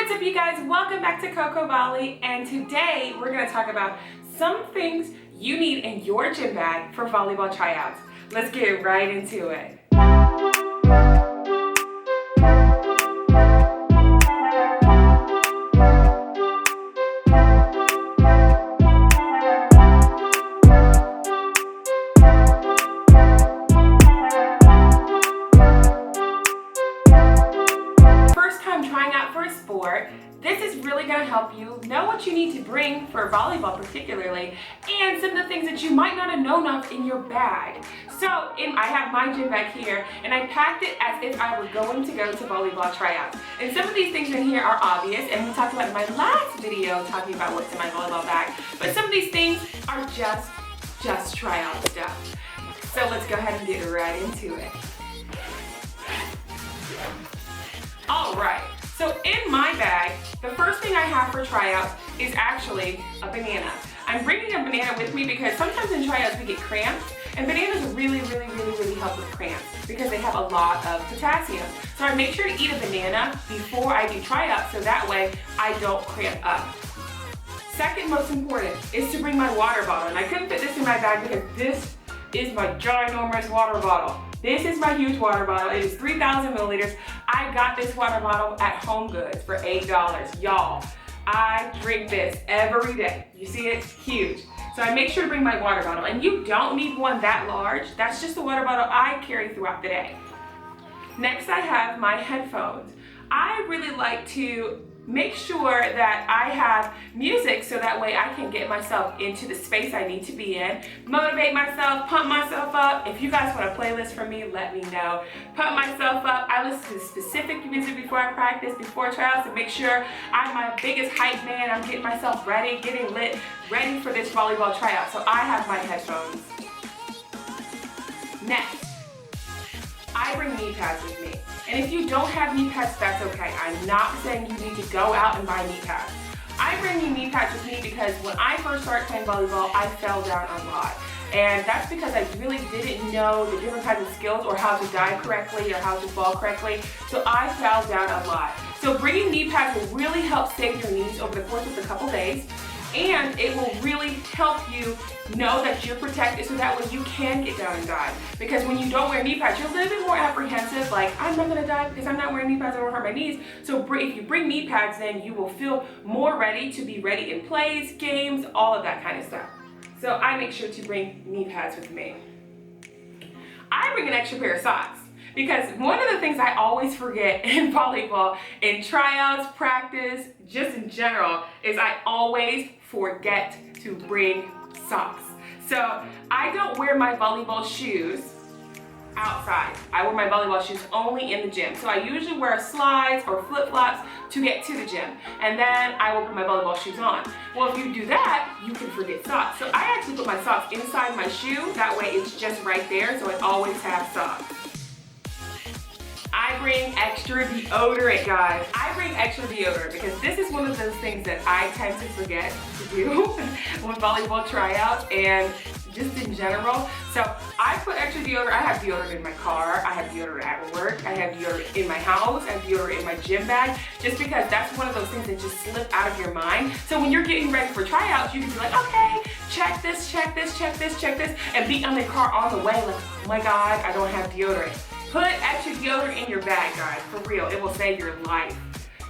What's up, you guys? Welcome back to KoKo Volley, and today we're going to talk about some things you need in your gym bag for volleyball tryouts. Let's get right into it. This is really going to help you know what you need to bring for volleyball particularly, and some of the things that you might not have known of in your bag. So I have my gym bag here, and I packed it as if I were going to go to volleyball tryouts. And some of these things in here are obvious, and we talked about in my last video talking about what's in my volleyball bag. But some of these things are just tryout stuff. So let's go ahead and get right into it. All right. So in my bag, the first thing I have for tryouts is actually a banana. I'm bringing a banana with me because sometimes in tryouts we get cramps, and bananas really help with cramps because they have a lot of potassium. So I make sure to eat a banana before I do tryouts so that way I don't cramp up. Second most important is to bring my water bottle, and I couldn't fit this in my bag because this is my ginormous water bottle. This is my huge water bottle. It is 3,000 milliliters. I got this water bottle at Home Goods for $8. Y'all, I drink this every day. You see it? Huge. So I make sure to bring my water bottle. And you don't need one that large. That's just the water bottle I carry throughout the day. Next, I have my headphones. I really like to make sure that I have music so that way I can get myself into the space I need to be in, motivate myself, pump myself up. If you guys want a playlist from me, let me know. Pump myself up. I listen to specific music before I practice, before tryouts, to make sure I'm my biggest hype man. I'm getting myself ready, getting lit, ready for this volleyball tryout. So I have my headphones. Next, I bring knee pads with me. And if you don't have knee pads, that's okay. I'm not saying you need to go out and buy knee pads. I bring knee pads with me because when I first started playing volleyball, I fell down a lot. And that's because I really didn't know the different kinds of skills or how to dive correctly or how to fall correctly. So I fell down a lot. So bringing knee pads will really help save your knees over the course of a couple days. And it will really help you know that you're protected so that way you can get down and dive. Because when you don't wear knee pads, you're a little bit more apprehensive, like, I'm not gonna dive because I'm not wearing knee pads, I don't hurt my knees. So if you bring knee pads, then you will feel more ready to be ready in plays, games, all of that kind of stuff. So I make sure to bring knee pads with me. I bring an extra pair of socks. Because one of the things I always forget in volleyball, in tryouts, practice, just in general, is I always forget to bring socks. So I don't wear my volleyball shoes outside. I wear my volleyball shoes only in the gym. So I usually wear slides or flip-flops to get to the gym. And then I will put my volleyball shoes on. Well, if you do that, you can forget socks. So I actually put my socks inside my shoe. That way it's just right there, so I always have socks. I bring extra deodorant, guys. I bring extra deodorant because this is one of those things that I tend to forget to do with volleyball tryouts and just in general. So I put extra deodorant. I have deodorant in my car. I have deodorant at work. I have deodorant in my house. I have deodorant in my gym bag, just because that's one of those things that just slip out of your mind. So when you're getting ready for tryouts, you can be like, okay, check this, check this, check this, check this, and be on the car on the way like, oh my God, I don't have deodorant. Put extra deodorant in your bag, guys, for real. It will save your life.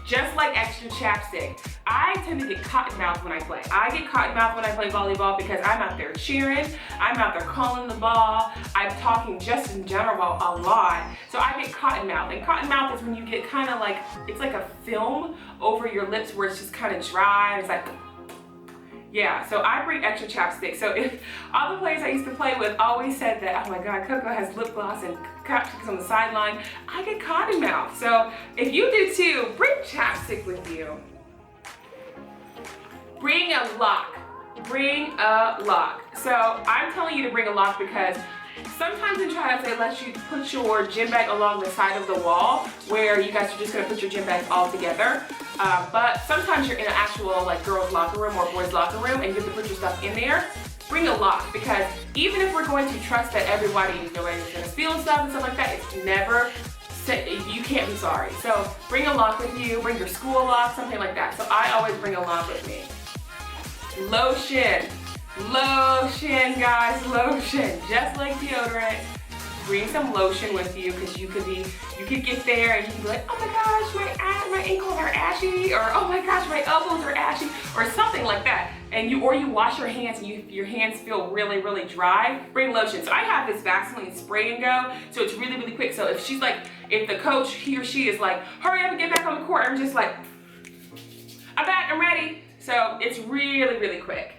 Just like extra chapstick. I tend to get cotton mouth when I play. I get cotton mouth when I play volleyball because I'm out there cheering, I'm out there calling the ball, I'm talking just in general a lot. So I get cotton mouth. And cotton mouth is when you get kind of like, it's like a film over your lips where it's just kind of dry. It's like, yeah, so I bring extra chapstick. So if all the players I used to play with always said that, oh my God, KoKo has lip gloss and chapstick on the sideline, I get cotton mouth. So if you do too, bring chapstick with you. Bring a lock. Bring a lock. So I'm telling you to bring a lock because sometimes in tryouts they let you put your gym bag along the side of the wall where you guys are just gonna put your gym bags all together. But sometimes you're in an actual like girls locker room or boys locker room and you have to put your stuff in there. Bring a lock, because even if we're going to trust that everybody is going to steal stuff and stuff like that, it's never you can't be sorry. So bring a lock with you, bring your school lock, something like that. So I always bring a lock with me. Lotion. Lotion, guys, lotion. Just like deodorant. Bring some lotion with you because you could get there and you can be like, oh my gosh, my ankles are ashy, or oh my gosh, my elbows are ashy, or something like that. And you wash your hands and your hands feel really, really dry. Bring lotion. So I have this Vaseline spray and go, so it's really, really quick. So if the coach, he or she is like, hurry up and get back on the court, I'm just like, I'm back, I'm ready. So it's really, really quick.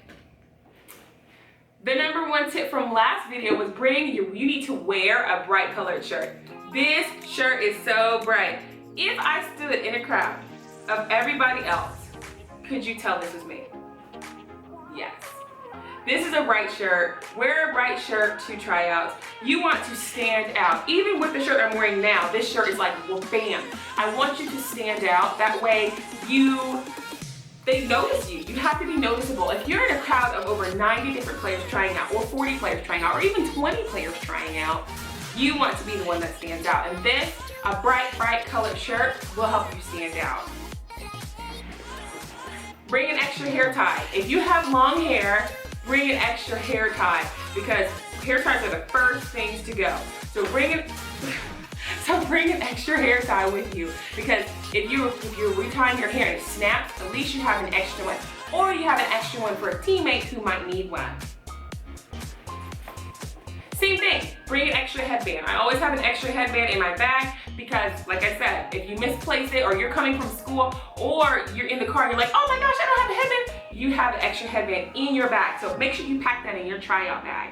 The number one tip from last video was you need to wear a bright colored shirt. This shirt is so bright. If I stood in a crowd of everybody else, could you tell this was me? Yes. This is a bright shirt. Wear a bright shirt to tryouts. You want to stand out. Even with the shirt I'm wearing now, this shirt is like, well, bam. I want you to stand out. That way they notice you. You have to be noticeable. If you're in a crowd of over 90 different players trying out, or 40 players trying out, or even 20 players trying out, you want to be the one that stands out. And this, a bright colored shirt, will help you stand out. Bring an extra hair tie. If you have long hair, bring an extra hair tie, because hair ties are the first things to go. So bring an extra hair tie with you, because if you're retying your hair and it snaps, at least you have an extra one. Or you have an extra one for a teammate who might need one. Same thing, bring an extra headband. I always have an extra headband in my bag because, like I said, if you misplace it, or you're coming from school, or you're in the car and you're like, oh my gosh, I don't have a headband, you have an extra headband in your bag. So make sure you pack that in your tryout bag.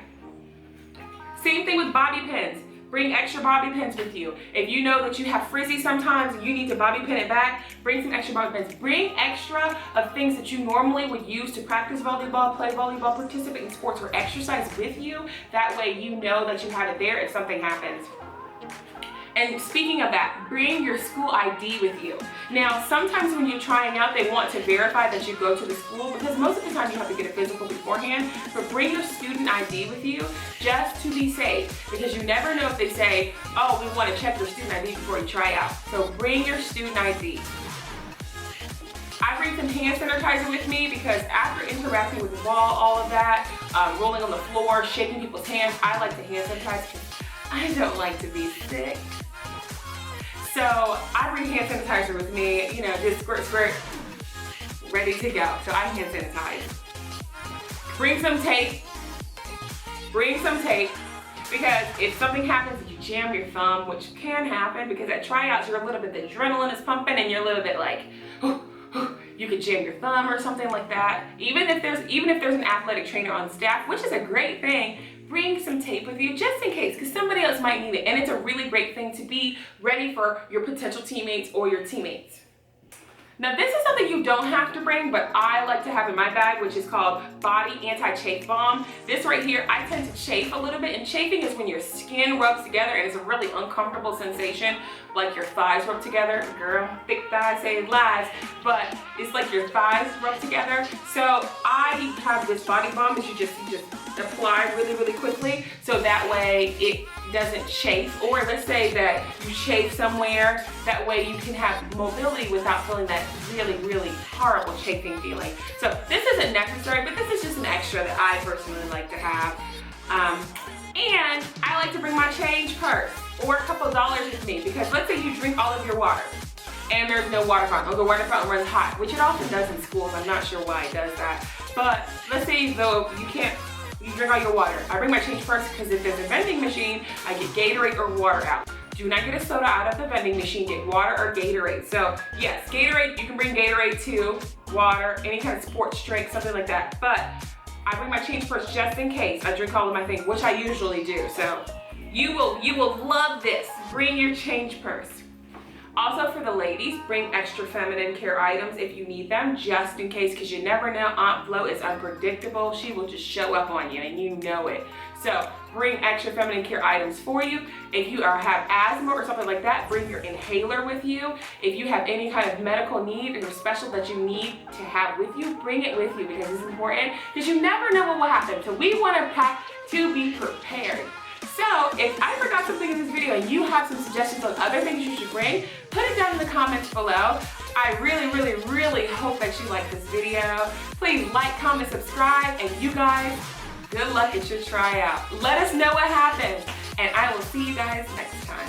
Same thing with bobby pins. Bring extra bobby pins with you. If you know that you have frizzy sometimes and you need to bobby pin it back, bring some extra bobby pins. Bring extra of things that you normally would use to practice volleyball, play volleyball, participate in sports, or exercise with you. That way you know that you have it there if something happens. And speaking of that, bring your school ID with you. Now, sometimes when you're trying out, they want to verify that you go to the school, because most of the time you have to get a physical beforehand, but bring your student ID with you just to be safe, because you never know if they say, oh, we want to check your student ID before you try out. So bring your student ID. I bring some hand sanitizer with me because after interacting with the ball, all of that, rolling on the floor, shaking people's hands, I like to hand sanitize because I don't like to be sick. So I bring hand sanitizer with me, you know, just squirt, ready to go. So I hand sanitize. Bring some tape. Bring some tape, because if something happens and you jam your thumb, which can happen because at tryouts you're a little bit, the adrenaline is pumping and you're a little bit like, you could jam your thumb or something like that. Even if there's an athletic trainer on staff, which is a great thing, bring some tape with you just in case, because somebody else might need it. And it's a really great thing to be ready for your potential teammates or your teammates. Now this is something you don't have to bring, but I like to have in my bag, which is called Body Anti-Chafe Balm. This right here, I tend to chafe a little bit, and chafing is when your skin rubs together and it's a really uncomfortable sensation, like your thighs rub together. Girl, thick thighs say lies, but it's like your thighs rub together. So I have this body balm that you just apply really, really quickly, so that way it doesn't chafe. Or let's say that you chafe somewhere, that way you can have mobility without feeling that really, really horrible chafing feeling. So this isn't necessary, but this is just an extra that I personally like to have. And I like to bring my change purse or a couple dollars with me, because let's say you drink all of your water and there's no water fountain, or the water fountain runs hot, which it often does in schools. I'm not sure why it does that. But let's say though you drink all your water. I bring my change purse because if there's a vending machine, I get Gatorade or water out. Do not get a soda out of the vending machine, get water or Gatorade. So yes, Gatorade, you can bring Gatorade too, water, any kind of sports drink, something like that. But I bring my change purse just in case I drink all of my things, which I usually do. So you will love this. Bring your change purse. Also for the ladies, bring extra feminine care items if you need them, just in case, because you never know. Aunt Flo is unpredictable. She will just show up on you and you know it. So bring extra feminine care items for you. If you have asthma or something like that, bring your inhaler with you. If you have any kind of medical need or special that you need to have with you, bring it with you, because it's important, because you never know what will happen. So we want to pack to be prepared. So if I forgot something in this video and you have some suggestions on other things you should bring, put it down in the comments below. I really hope that you like this video. Please like, comment, subscribe, and you guys, good luck at your tryout. Let us know what happens, and I will see you guys next time.